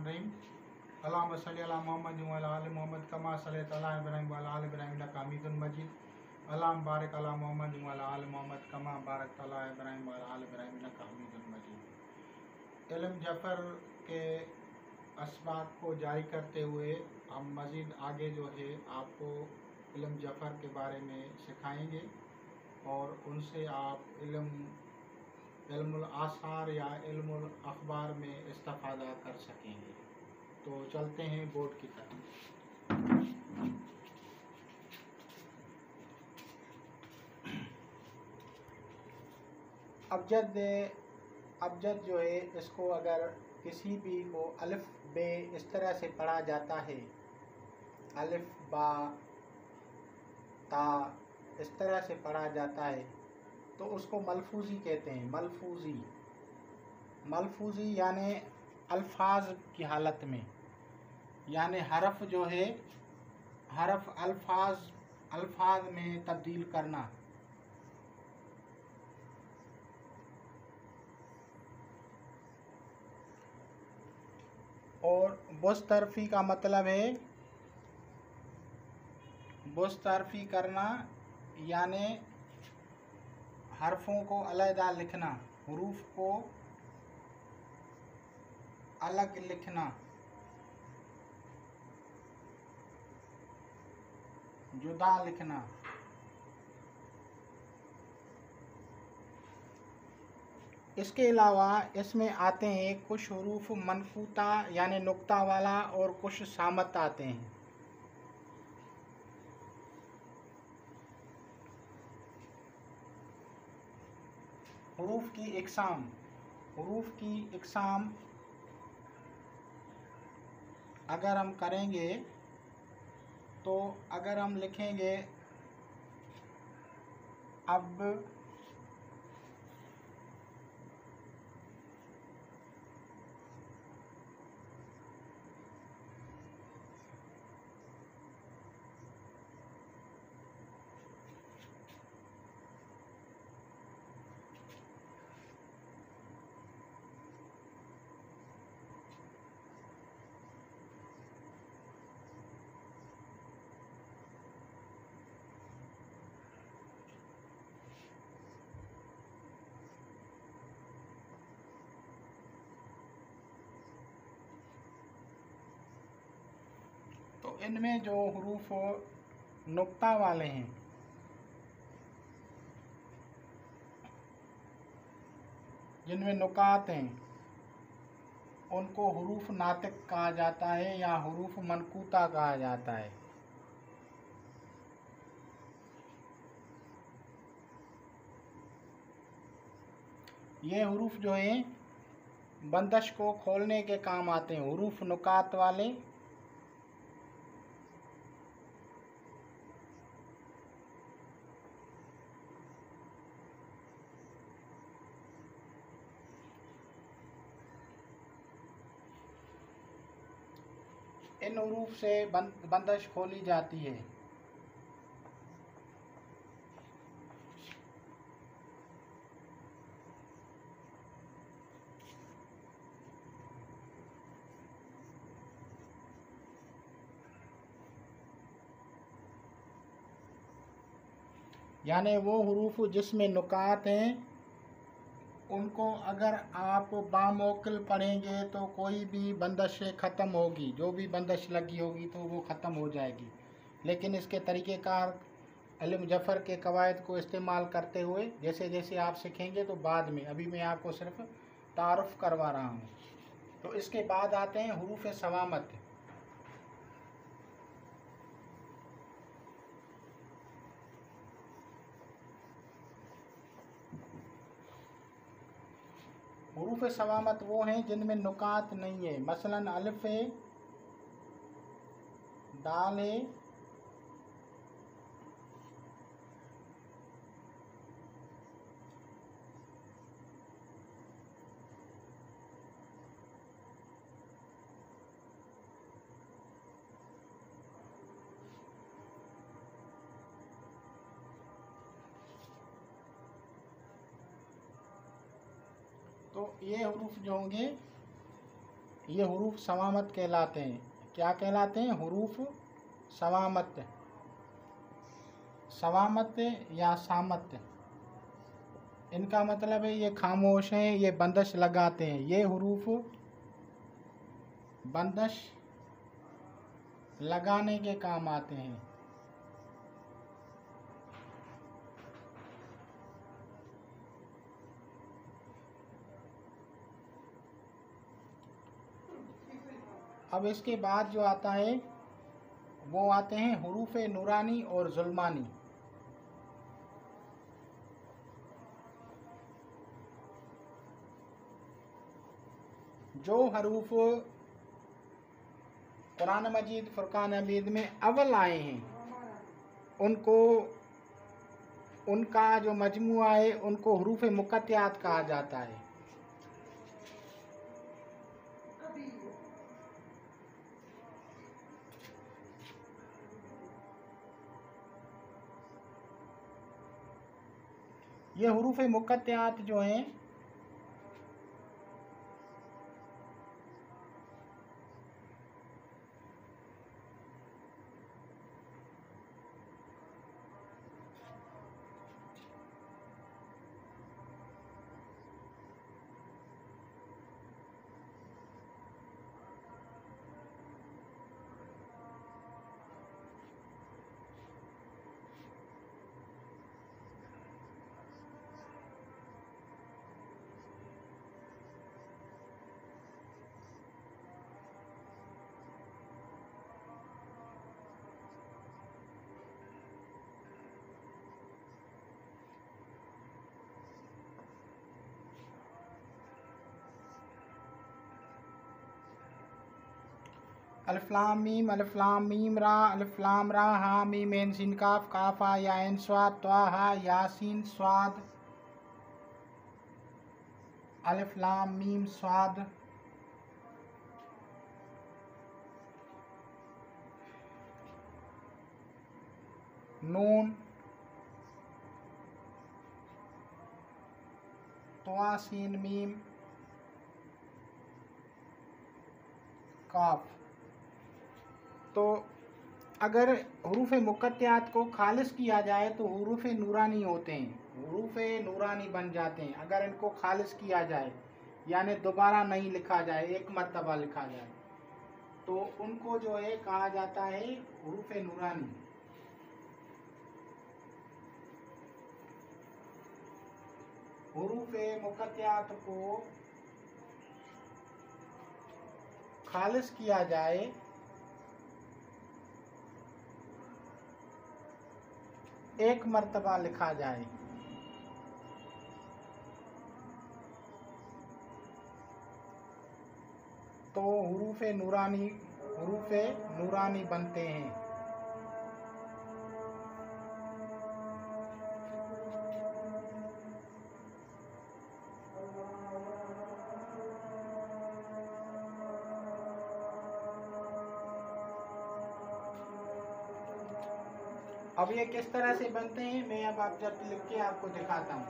रहीम। अल्लाहुम्मा सल्ली अला मुहम्मद व अला आलि मुहम्मद कमा सल्लैता अला इब्राहीम व अला आलि इब्राहीम इन्नका हमीदुम मजीद। अल्लाहुम्मा बारिक अला मुहम्मद व अला आलि मुहम्मद कमा बारकता अला इब्राहीम व अला आलि इब्राहीम इन्नका हमीदुम मजीद। इल्म जफ़र के असबाक को जारी करते हुए हम मज़ीद आगे जो है आपको इल्म जफ़र के बारे में सिखाएंगे और उनसे आप इल्मुल आसार या इल्मुल अखबार में इस्तिफ़ादा कर सकेंगे। तो चलते हैं बोर्ड की तरफ। अबजद जो है इसको अगर किसी भी को अलिफ बे इस तरह से पढ़ा जाता है, अलिफ बा ता इस तरह से पढ़ा जाता है तो उसको मलफूजी कहते हैं। मलफूजी यानी अल्फाज की हालत में, यानी हरफ जो है हरफ अल्फाज में तब्दील करना। और बुस्तरफी का मतलब है बुस्तरफी करना, यानी हरफों को अलहदा लिखना, हुरूफ को अलग लिखना, जुदा लिखना। इसके अलावा इसमें आते हैं कुछ हुरूफ मनकूता यानी नुक्ता वाला और कुछ सामत आते हैं। हुरूफ की इकसाम अगर हम करेंगे तो अगर हम लिखेंगे अब, तो इनमें जो हुरूफ नुक्ता वाले हैं, जिनमें नुकात हैं, उनको हुरूफ नातिक कहा जाता है या हुरूफ मनकूता कहा जाता है। ये हुरूफ जो हैं बंदश को खोलने के काम आते हैं। हुरूफ नुकात वाले इन हुरूफ से बंदश खोली जाती है। यानी वो हुरूफ जिसमें नुकात हैं उनको अगर आप बामौकिल पढ़ेंगे तो कोई भी बंदश ख़त्म होगी, जो भी बंदश लगी होगी तो वो ख़त्म हो जाएगी। लेकिन इसके तरीक़ेकार इल्म जफ़र के कवायद को इस्तेमाल करते हुए जैसे जैसे आप सीखेंगे तो बाद में, अभी मैं आपको सिर्फ तारुफ़ करवा रहा हूँ। तो इसके बाद आते हैं हुरूफ सवामत। हुरूफ सवामत वो हैं जिनमें नुकात नहीं है। मसलन अलिफ है, दाल है, तो ये हुरूफ जो होंगे ये हुरूफ सवामत कहलाते हैं। क्या कहलाते हैं? हुरूफ सवामत, सवामत या सामत। इनका मतलब है ये खामोश हैं, ये बंदश लगाते हैं। ये हुरूफ बंदश लगाने के काम आते हैं। अब इसके बाद जो आता है वो आते हैं हुरूफ नूरानी और जुल्मानी। जो हरूफ कुरान मजीद फुरकान हमीद में अव्वल आए हैं उनको, उनका जो मजमुआ है उनको हुरूफ मुक़त्तिआत कहा जाता है। ये हुरूफ मुक़त्तिआत जो हैं अलिफ लाम मीम, अलिफ लाम मीम रा, अलिफ लाम रा, हा मीम ऐन सीन काफ, काफा या ऐन स्वाद, त्वाहा यासीन स्वाद, अलिफ लाम मीम स्वाद, नून, त्वा सीन मीम, काफ। तो अगर हुरूफ मुक़त्तिआत को खालिस किया जाए तो हुरूफ नूरानी होते हैं, हुरूफ नूरानी बन जाते हैं। अगर इनको खालिस किया जाए यानी दोबारा नहीं लिखा जाए, एक मर्तबा लिखा जाए, तो उनको जो है कहा जाता है हुरूफ नूरानी। हुरूफ मुक़त्तिआत को खालिस किया जाए एक मर्तबा लिखा जाए तो हुरूफ नूरानी बनते हैं। अब ये किस तरह से बनते हैं मैं अब आप जब लिख के आपको दिखाता हूँ।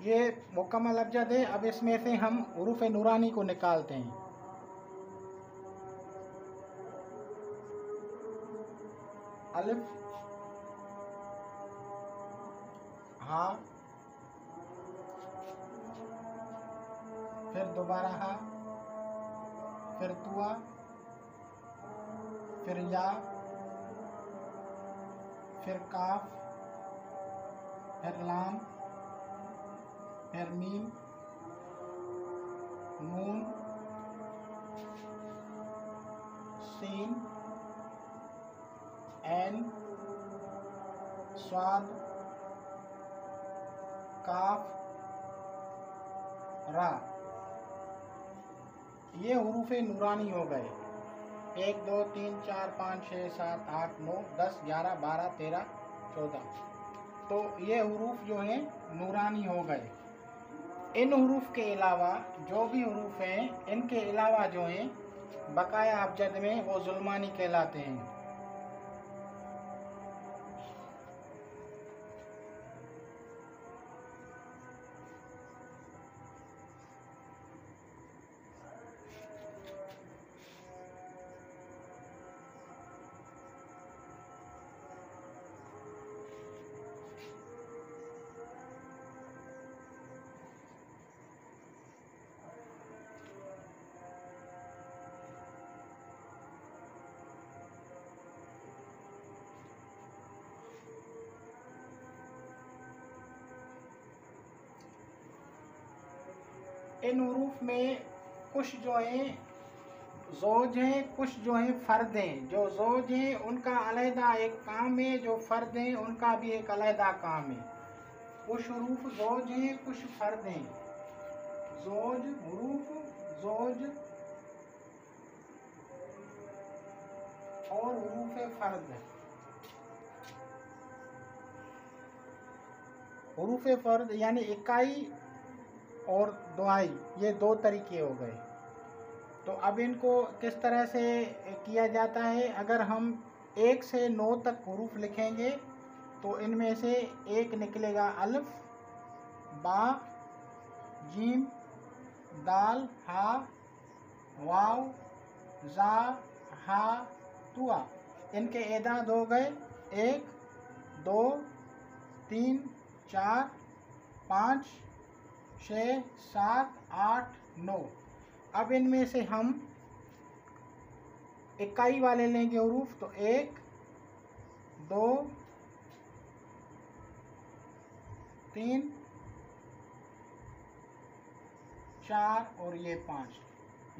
ये मुकम्मल अबजद है। अब इसमें से हम हुरूफ नूरानी को निकालते हैं। अलिफ, हा, फिर दोबारा हा, फिर तुआ, फिर या, फिर काफ, फिर लाम, फिर मीम, नून, सीन, ऐन, स्वाद, काफ, रा, ये हुरूफ नूरानी हो गए। 1 2 3 4 5 6 7 8 9 10 11 12 13 14, तो ये हुरूफ जो हैं नूरानी हो गए। इन हुरूफ के अलावा जो भी हुरूफ हैं, इनके अलावा जो हैं बकाया अबजद में, वो जुल्मानी कहलाते हैं। इन हुरूफ में कुछ जो हैं ज़ौज हैं, कुछ जो हैं फ़र्द हैं। जो ज़ौज हैं उनका अलहदा एक काम है, जो फ़र्द हैं उनका भी एक अलहदा काम है। कुछ हुरूफ ज़ौज हैं, कुछ फ़र्द हैं। ज़ौज हुरूफ, ज़ौज और हुरूफ फ़र्द। हुरूफ फ़र्द यानी इकाई और दुआई, ये 2 तरीके हो गए। तो अब इनको किस तरह से किया जाता है? अगर हम 1 से 9 तक हुरूफ लिखेंगे तो इनमें से एक निकलेगा अलिफ, बा, जीम, दाल, हा, वाव, जा, हा, तुआ। इनके एदाद हो गए 1 2 3 4 5 6 7 8 9। अब इनमें से हम इकाई वाले लेंगे हुरूफ, तो 1 2 3 4 और ये 5।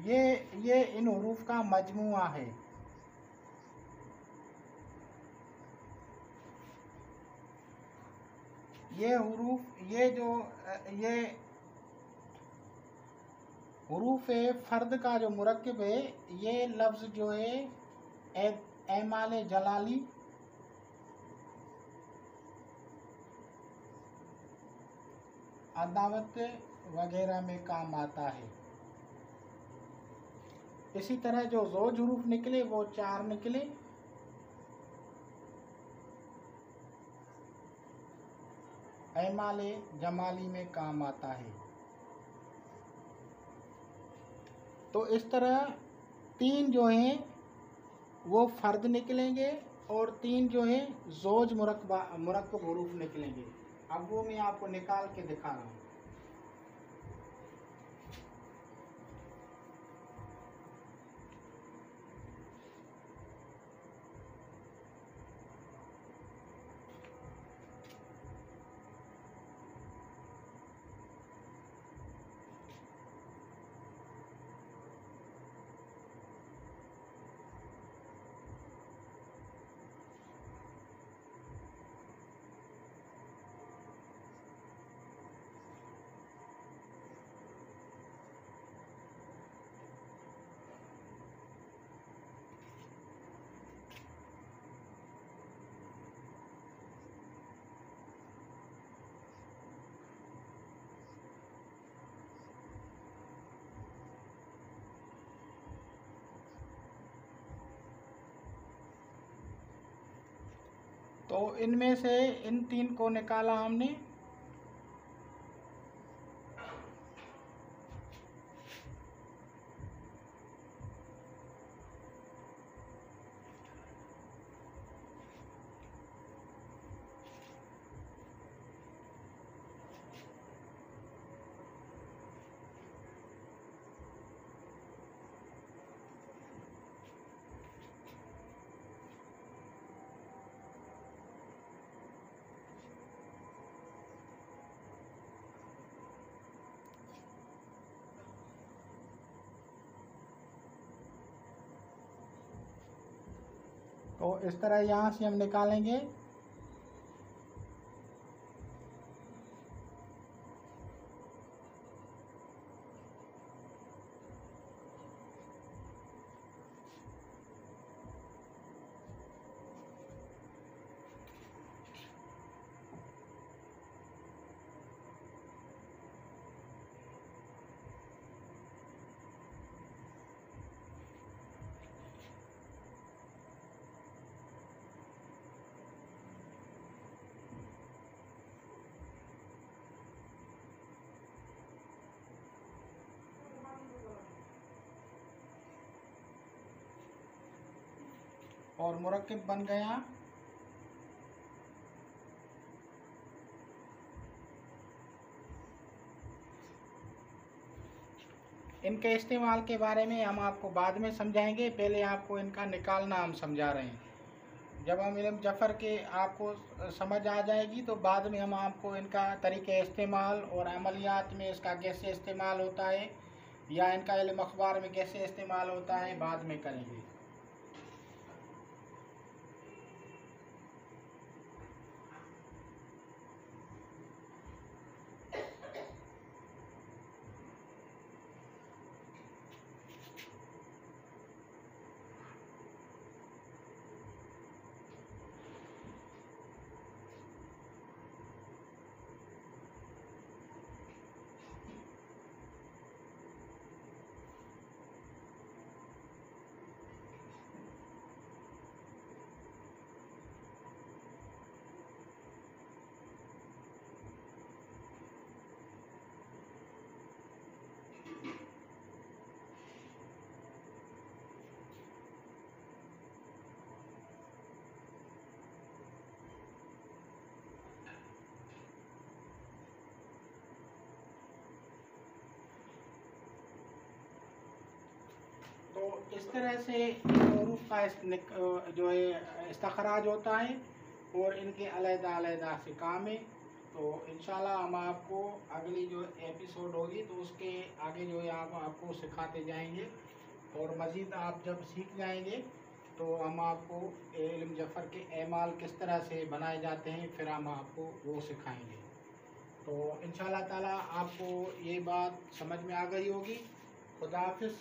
ये इन हुरूफ का मजमुआ है। ये हुरूफ, ये हुरूफ फ़र्द का जो मुरक्किब है, ये लफ्ज़ जो है ऐमाल जलाली, अदावत वगैरह में काम आता है। इसी तरह जो ज़ौज हुरूफ निकले वो 4 निकले। ऐमाल जमाली में काम आता है। तो इस तरह 3 जो हैं वो फ़र्द निकलेंगे और 3 जो हैं ज़ौज मुरक्कब हुरूफ निकलेंगे। अब वो मैं आपको निकाल के दिखा रहा हूँ। तो इनमें से इन 3 को निकाला हमने। तो इस तरह यहाँ से हम निकालेंगे। और मुरक्किब बन गया। इनके इस्तेमाल के बारे में हम आपको बाद में समझाएंगे, पहले आपको इनका निकालना हम समझा रहे हैं। जब हम इल्म जफ़र के आपको समझ आ जाएगी तो बाद में हम आपको इनका तरीके इस्तेमाल और अमलियात में इसका कैसे इस्तेमाल होता है या इनका इल्म अखबार में कैसे इस्तेमाल होता है बाद में करेंगे। तो इस तरह से हरूफ का जो है इस्तखराज होता है और इनके अलग-अलग से काम है। तो इंशाल्लाह हम आपको अगली जो एपिसोड होगी तो उसके आगे जो है आपको सिखाते जाएंगे और मज़ीद आप जब सीख जाएंगे तो हम आपको इल्म जफ़र के एमाल किस तरह से बनाए जाते हैं फिर हम आपको वो सिखाएंगे। तो इंशाल्लाह ताला आपको ये बात समझ में आ गई होगी। खुदा हाफ़िज़।